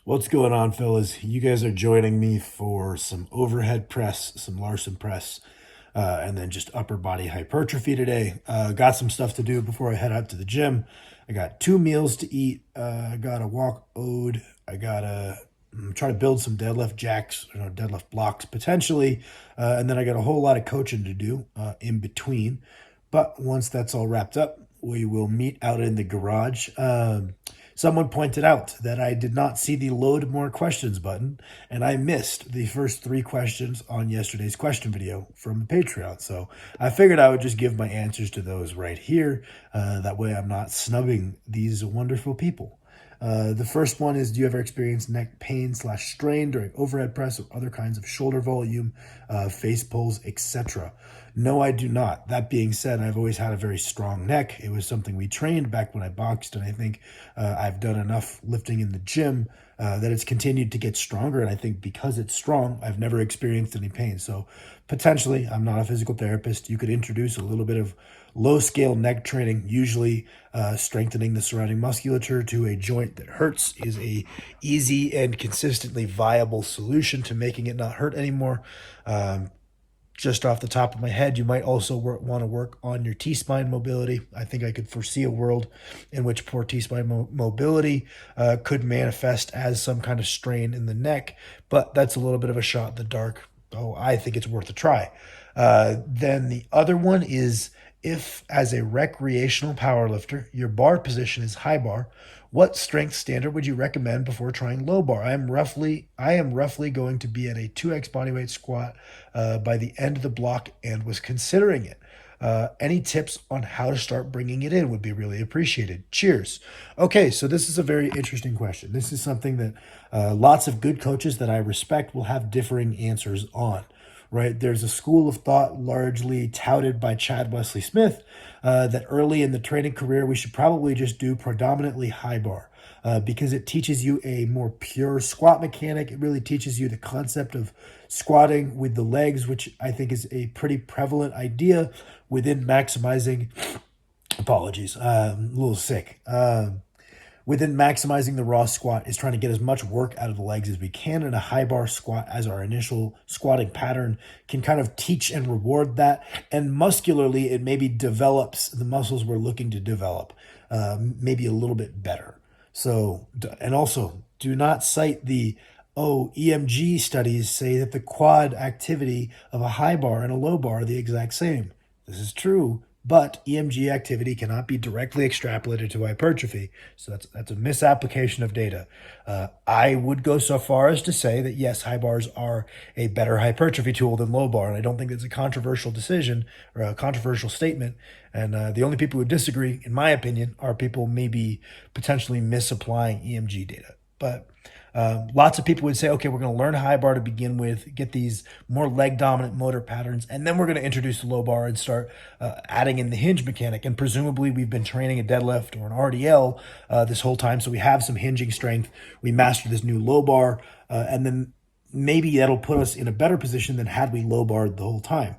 What's going on, fellas? You guys are joining me for some overhead press, some Larson press, and then just upper body hypertrophy today. Got some stuff to do before I head out to the gym. I got 2 meals to eat. I got a walk ode. I got to try to build some deadlift jacks, deadlift blocks potentially, and then I got a whole lot of coaching to do in between. But once that's all wrapped up, we will meet out in the garage. Someone pointed out that I did not see the load more questions button, and I missed the first 3 questions on yesterday's question video from the Patreon. So I figured I would just give my answers to those right here. That way I'm not snubbing these wonderful people. The first one is, do you ever experience neck pain / strain during overhead press or other kinds of shoulder volume, face pulls, etc.? No, I do not. That being said, I've always had a very strong neck. It was something we trained back when I boxed, and I think I've done enough lifting in the gym that it's continued to get stronger. And I think because it's strong, I've never experienced any pain. So potentially, I'm not a physical therapist. You could introduce a little bit of low scale neck training. Usually strengthening the surrounding musculature to a joint that hurts is a easy and consistently viable solution to making it not hurt anymore. Just off the top of my head, you might also want to work on your T-spine mobility. I think I could foresee a world in which poor T-spine mobility could manifest as some kind of strain in the neck, but that's a little bit of a shot in the dark. Oh, I think it's worth a try. Then the other one is, if as a recreational powerlifter, your bar position is high bar, what strength standard would you recommend before trying low bar? I am roughly going to be at a 2x bodyweight squat by the end of the block and was considering it. Any tips on how to start bringing it in would be really appreciated. Cheers. Okay, so this is a very interesting question. This is something that lots of good coaches that I respect will have differing answers on. Right, there's a school of thought largely touted by Chad Wesley Smith that early in the training career we should probably just do predominantly high bar because it teaches you a more pure squat mechanic. It really teaches you the concept of squatting with the legs, which I think is a pretty prevalent idea within maximizing. Apologies, I'm a little sick. Within maximizing the raw squat is trying to get as much work out of the legs as we can, and a high bar squat as our initial squatting pattern can kind of teach and reward that. And muscularly, it maybe develops the muscles we're looking to develop maybe a little bit better. So, and also do not cite the EMG studies say that the quad activity of a high bar and a low bar are the exact same. This is true, but EMG activity cannot be directly extrapolated to hypertrophy. So that's a misapplication of data. I would go so far as to say that yes, high bars are a better hypertrophy tool than low bar. And I don't think it's a controversial decision or a controversial statement. And the only people who disagree, in my opinion, are people maybe potentially misapplying EMG data. But lots of people would say, okay, we're going to learn high bar to begin with, get these more leg dominant motor patterns, and then we're going to introduce the low bar and start adding in the hinge mechanic. And presumably we've been training a deadlift or an RDL this whole time, so we have some hinging strength. We master this new low bar, and then maybe that'll put us in a better position than had we low barred the whole time.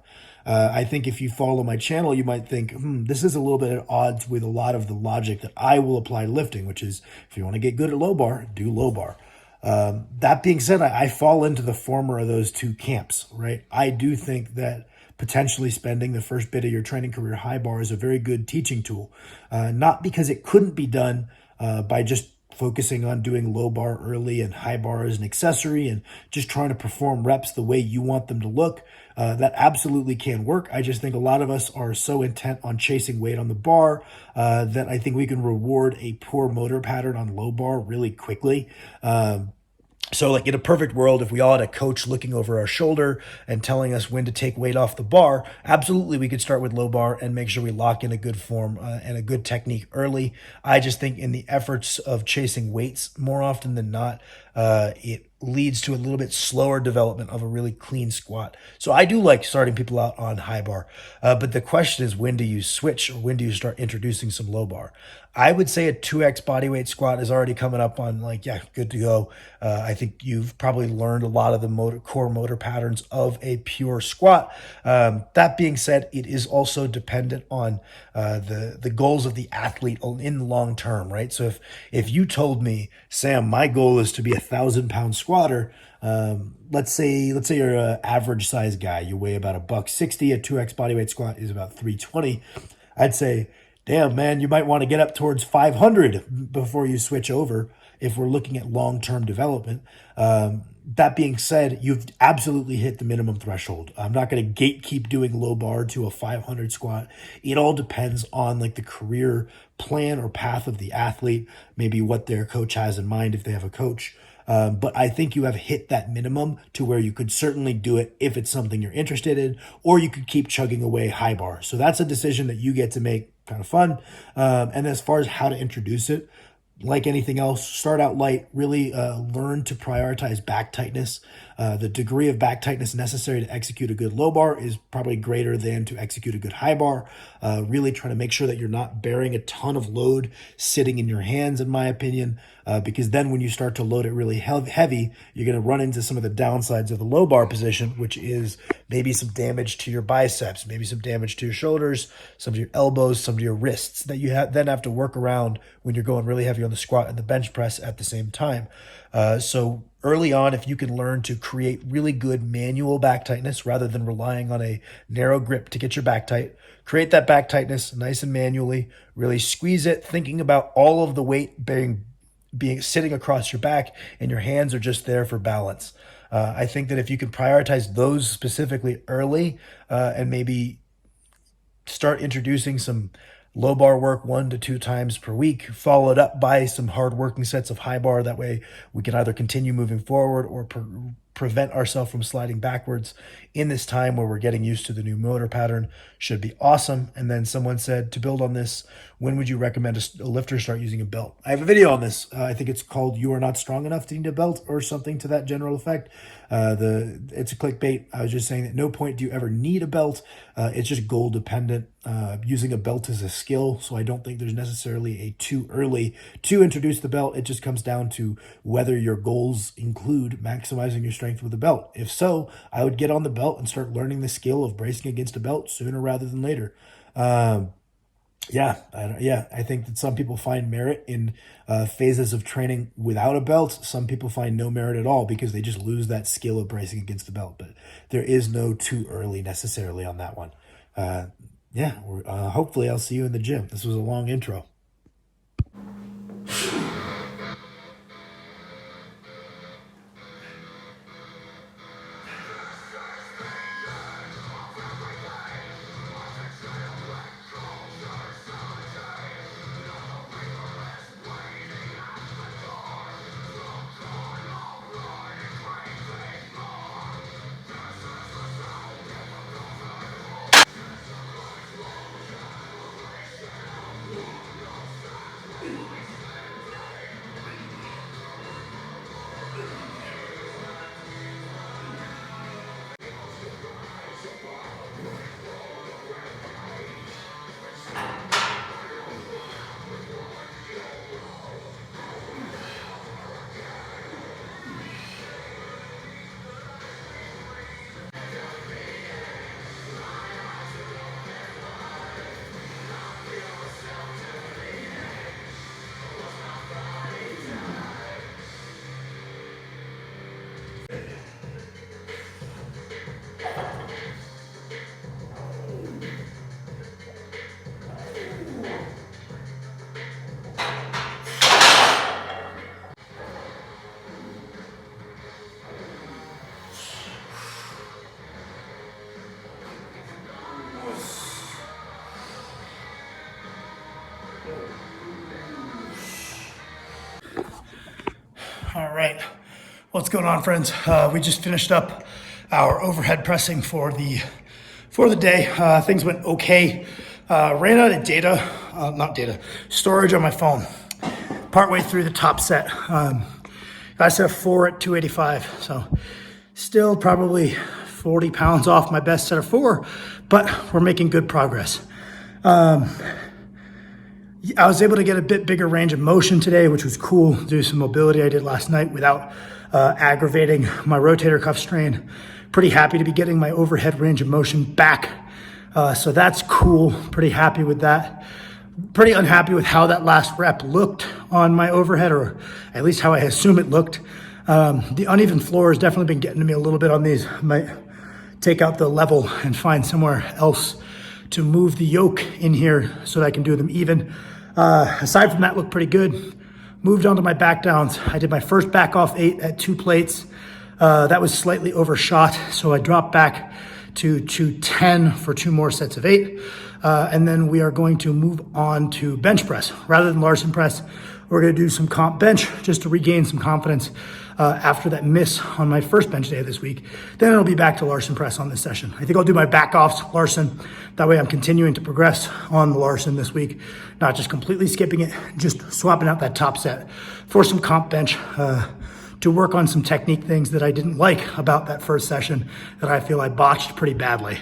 I think if you follow my channel, you might think, this is a little bit at odds with a lot of the logic that I will apply to lifting, which is if you want to get good at low bar, do low bar. That being said, I fall into the former of those two camps, right? I do think that potentially spending the first bit of your training career high bar is a very good teaching tool, not because it couldn't be done by just focusing on doing low bar early and high bar as an accessory and just trying to perform reps the way you want them to look. That absolutely can work. I just think a lot of us are so intent on chasing weight on the bar that I think we can reward a poor motor pattern on low bar really quickly. So like in a perfect world, if we all had a coach looking over our shoulder and telling us when to take weight off the bar, absolutely we could start with low bar and make sure we lock in a good form and a good technique early. I just think in the efforts of chasing weights more often than not, it leads to a little bit slower development of a really clean squat. So I do like starting people out on high bar, but the question is, when do you switch, or when do you start introducing some low bar? I would say a 2x bodyweight squat is already coming up on, like, yeah, good to go. I think you've probably learned a lot of the core motor patterns of a pure squat. That being said, it is also dependent on the goals of the athlete in the long term, right? So if you told me, Sam, my goal is to be 1,000-pound squatter. Let's say you're an average size guy. You weigh about $160. A 2x bodyweight squat is about 320. I'd say, damn, man, you might want to get up towards 500 before you switch over if we're looking at long-term development. That being said, you've absolutely hit the minimum threshold. I'm not going to gatekeep doing low bar to a 500 squat. It all depends on like the career plan or path of the athlete, maybe what their coach has in mind if they have a coach. But I think you have hit that minimum to where you could certainly do it if it's something you're interested in, or you could keep chugging away high bar. So that's a decision that you get to make, kind of fun. And as far as how to introduce it, like anything else, start out light, really learn to prioritize back tightness. The degree of back tightness necessary to execute a good low bar is probably greater than to execute a good high bar. Really trying to make sure that you're not bearing a ton of load sitting in your hands, in my opinion, because then when you start to load it really heavy, you're going to run into some of the downsides of the low bar position, which is maybe some damage to your biceps, maybe some damage to your shoulders, some to your elbows, some to your wrists that you then have to work around when you're going really heavy on the squat and the bench press at the same time. So early on, if you can learn to create really good manual back tightness rather than relying on a narrow grip to get your back tight, create that back tightness nice and manually, really squeeze it, thinking about all of the weight being sitting across your back and your hands are just there for balance. I think that if you can prioritize those specifically early, and maybe start introducing some low bar work 1 to 2 times per week, followed up by some hard working sets of high bar. That way we can either continue moving forward or prevent ourselves from sliding backwards in this time where we're getting used to the new motor pattern, should be awesome. And then someone said, to build on this, when would you recommend a lifter start using a belt? I have a video on this. I think it's called "You Are Not Strong Enough to Need a Belt" or something to that general effect. It's a clickbait. I was just saying that no point do you ever need a belt. It's just goal dependent. Using a belt is a skill, so I don't think there's necessarily a too early to introduce the belt. It just comes down to whether your goals include maximizing your strength with a belt. If so, I would get on the belt and start learning the skill of bracing against a belt sooner rather than later. I think that some people find merit in phases of training without a belt. Some people find no merit at all because they just lose that skill of bracing against the belt. But there is no too early necessarily on that one. Hopefully I'll see you in the gym. This was a long intro. All right, what's going on, friends? We just finished up our overhead pressing for the day. Things went okay. Ran out of storage on my phone partway through the top set. I set a 4 at 285. So still probably 40 pounds off my best set of 4, but we're making good progress. I was able to get a bit bigger range of motion today, which was cool. Do some mobility I did last night without aggravating my rotator cuff strain. Pretty happy to be getting my overhead range of motion back. So that's cool. Pretty happy with that. Pretty unhappy with how that last rep looked on my overhead, or at least how I assume it looked. The uneven floor has definitely been getting to me a little bit on these. Might take out the level and find somewhere else to move the yoke in here so that I can do them even. Aside from that, looked pretty good. Moved on to my back downs. I did my first back off 8 at 2 plates. That was slightly overshot, so I dropped back to 210 for 2 more sets of 8. And then we are going to move on to bench press. Rather than Larson press, we're gonna do some comp bench just to regain some confidence after that miss on my first bench day of this week. Then it'll be back to Larson press on this session. I think I'll do my back offs Larson. That way I'm continuing to progress on the Larson this week, not just completely skipping it, just swapping out that top set for some comp bench to work on some technique things that I didn't like about that first session that I feel I botched pretty badly.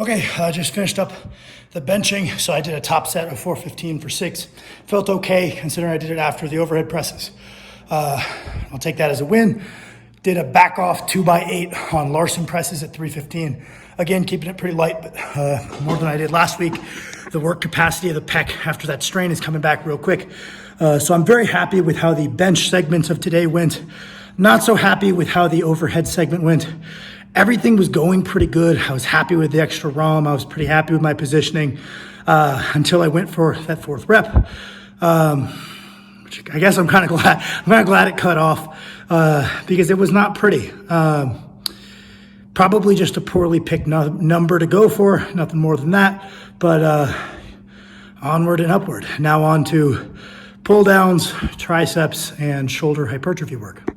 Okay, I just finished up the benching. So I did a top set of 415 for 6. Felt okay considering I did it after the overhead presses. I'll take that as a win. Did a back off 2x8 on Larson presses at 315. Again, keeping it pretty light, but more than I did last week. The work capacity of the pec after that strain is coming back real quick. So I'm very happy with how the bench segments of today went. Not so happy with how the overhead segment went. Everything was going pretty good. I was happy with the extra ROM. I was pretty happy with my positioning until I went for that 4th rep. Which I guess I'm kind of glad it cut off because it was not pretty. Probably just a poorly picked number to go for, nothing more than that. But onward and upward. Now on to pull downs, triceps, and shoulder hypertrophy work.